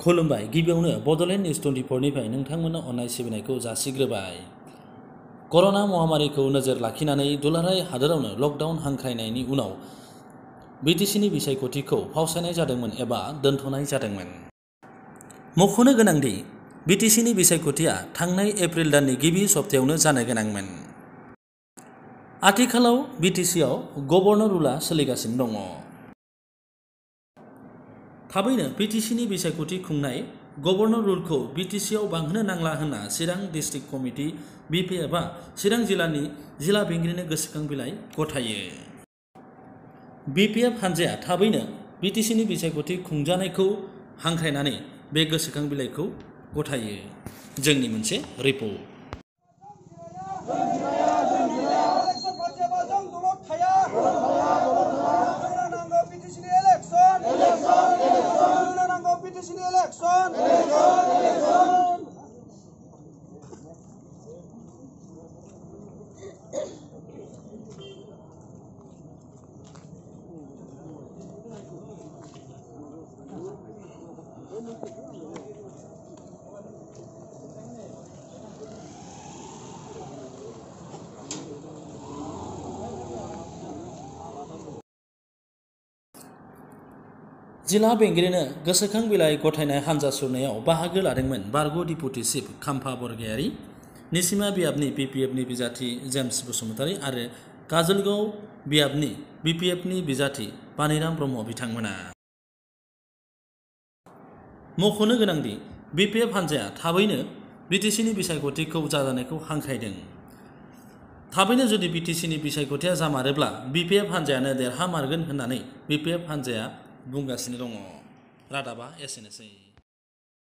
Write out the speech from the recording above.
खुलुमबाय गिबियावनो बड'लेण्ड निउज 24 निफ्राय नोंथांमोननो अननाय सिबिनायखौ जासिग्रोबाय। कर'ना महामारीखौ नोजोर लाखिनानै दुलाराय हादोरावनो लकडाउन हांख्रायनायनि उनाव बिटिसिनि बिसायख'थिखौ फावसायनाय जादोंमोन एबा दोनथ'नाय जादोंमोन। मख'नो गोनांदि बिटिसिनि बिसायख'थिया थांनाय एप्रिल दाननि गिबि सप्तायावनो जानो गोनांमोन। आथिखालाव बिटिसिआव गभर्नर रुलआ सोलिगासिनो दङ। थाबैनो बिटिसिनि बिसायख'थि खुंनाय गभर्नर रुलखौ बिटिसिआव बांहोनो नांला होनना चिरां डिस्ट्रिक्ट कमिटि बिपिएफआ चिरां जिल्लानि जिला बेंगिरिनो गोसोखां बिलाइ गथायो। बिपिएफ हान्जाया थाबैनो बिटिसिनि बिसायख'थि खुंजानायखौ हांख्रायनानै बे गोसोखां बिलाइखौ गथायो। जोंनि मोनसे रिपर्ट। जिला बेंगिरिनो गोसोखां बिलाइ गथायनाय हान्जा सुरनायाव बाहागो लादोंमोन बारग' डिपुटि चिफ खाम्फा बरगयारि, निसिमा बियाबनि बिपिएफनि बिजाथि जेम्स बसुमतारी आरो काजलगांव बियाबनि बिपिएफनि बिजाथि पानिराम ब्रह्म बिथांमोना। मख'नो गोनांदि बिपिएफ हान्जाया थाबैनो बिटिसिनि बिसायख'थिखौ जाजानायखौ हांख्रायदों। थाबैनो जुदि बिटिसिनि बिसायख'थिया जामारोब्ला बिपिएफ हान्जायानो देरहामारगोन होननानै बिपिएफ हान्जाया बुंगासिनो दङ। रादाबा एसेनोसै।